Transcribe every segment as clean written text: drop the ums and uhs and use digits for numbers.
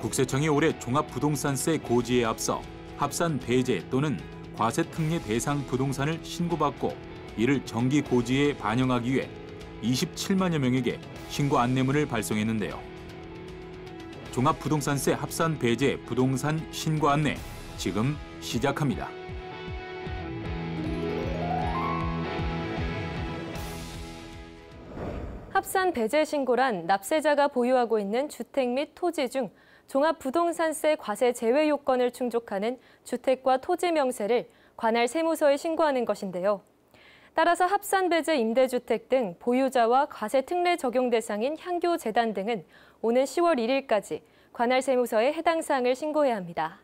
국세청이 올해 종합부동산세 고지에 앞서 합산 배제 또는 과세특례 대상 부동산을 신고받고 이를 정기 고지에 반영하기 위해 27만여 명에게 신고 안내문을 발송했는데요. 종합부동산세 합산 배제 부동산 신고 안내 지금 시작합니다. 합산 배제 신고란 납세자가 보유하고 있는 주택 및 토지 중 종합부동산세 과세 제외 요건을 충족하는 주택과 토지 명세를 관할 세무서에 신고하는 것인데요. 따라서 합산 배제 임대주택 등 보유자와 과세 특례 적용 대상인 향교 재단 등은 오는 10월 1일까지 관할 세무서에 해당 사항을 신고해야 합니다.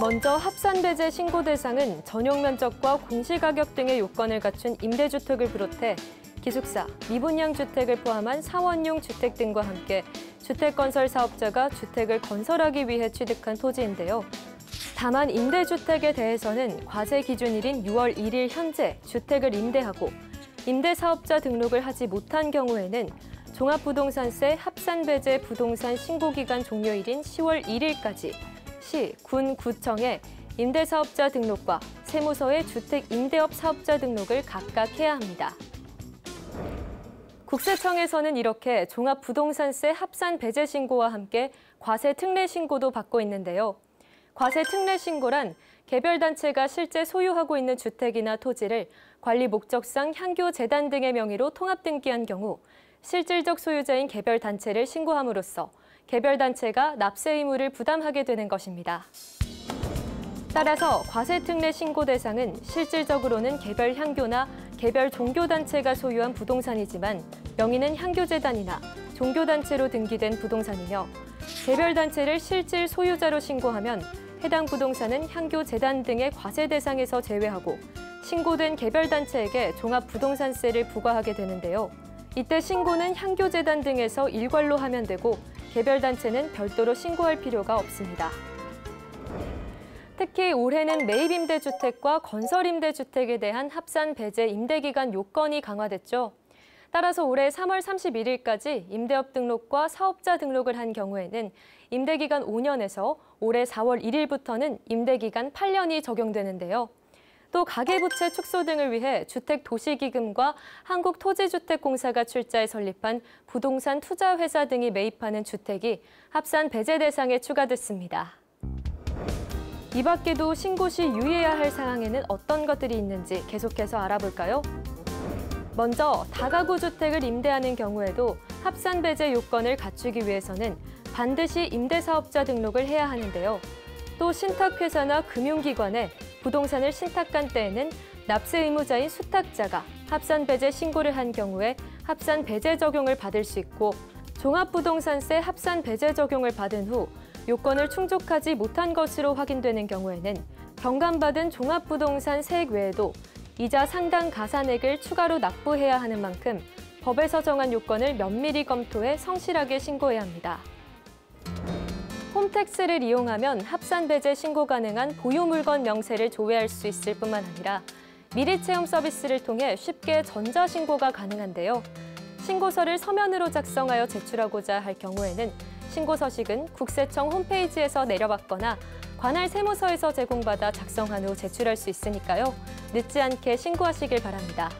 먼저 합산 배제 신고 대상은 전용 면적과 공시가격 등의 요건을 갖춘 임대주택을 비롯해 기숙사, 미분양 주택을 포함한 사원용 주택 등과 함께 주택건설 사업자가 주택을 건설하기 위해 취득한 토지인데요. 다만 임대주택에 대해서는 과세 기준일인 6월 1일 현재 주택을 임대하고 임대사업자 등록을 하지 못한 경우에는 종합부동산세 합산배제 부동산 신고기간 종료일인 10월 1일까지 시, 군, 구청에 임대사업자 등록과 세무서에 주택 임대업 사업자 등록을 각각 해야 합니다. 국세청에서는 이렇게 종합부동산세 합산 배제 신고와 함께 과세 특례 신고도 받고 있는데요. 과세 특례 신고란 개별단체가 실제 소유하고 있는 주택이나 토지를 관리 목적상 향교 재단 등의 명의로 통합 등기한 경우 실질적 소유자인 개별단체를 신고함으로써 개별단체가 납세 의무를 부담하게 되는 것입니다. 따라서 과세 특례 신고 대상은 실질적으로는 개별 향교나 개별 종교단체가 소유한 부동산이지만 명의는 향교재단이나 종교단체로 등기된 부동산이며 개별단체를 실질 소유자로 신고하면 해당 부동산은 향교재단 등의 과세 대상에서 제외하고 신고된 개별단체에게 종합부동산세를 부과하게 되는데요. 이때 신고는 향교재단 등에서 일괄로 하면 되고 개별단체는 별도로 신고할 필요가 없습니다. 특히 올해는 매입임대주택과 건설임대주택에 대한 합산 배제 임대기간 요건이 강화됐죠. 따라서 올해 3월 31일까지 임대업 등록과 사업자 등록을 한 경우에는 임대기간 5년에서 올해 4월 1일부터는 임대기간 8년이 적용되는데요. 또 가계부채 축소 등을 위해 주택도시기금과 한국토지주택공사가 출자해 설립한 부동산 투자회사 등이 매입하는 주택이 합산 배제 대상에 추가됐습니다. 이 밖에도 신고 시 유의해야 할 사항에는 어떤 것들이 있는지 계속해서 알아볼까요? 먼저 다가구 주택을 임대하는 경우에도 합산 배제 요건을 갖추기 위해서는 반드시 임대사업자 등록을 해야 하는데요. 또 신탁회사나 금융기관에 부동산을 신탁한 때에는 납세 의무자인 수탁자가 합산 배제 신고를 한 경우에 합산 배제 적용을 받을 수 있고 종합부동산세 합산 배제 적용을 받은 후 요건을 충족하지 못한 것으로 확인되는 경우에는 경감받은 종합부동산 세액 외에도 이자 상당 가산액을 추가로 납부해야 하는 만큼 법에서 정한 요건을 면밀히 검토해 성실하게 신고해야 합니다. 홈택스를 이용하면 합산 배제 신고 가능한 보유물건 명세를 조회할 수 있을 뿐만 아니라 미리체험 서비스를 통해 쉽게 전자신고가 가능한데요. 신고서를 서면으로 작성하여 제출하고자 할 경우에는 신고서식은 국세청 홈페이지에서 내려받거나 관할 세무서에서 제공받아 작성한 후 제출할 수 있으니까요. 늦지 않게 신고하시길 바랍니다.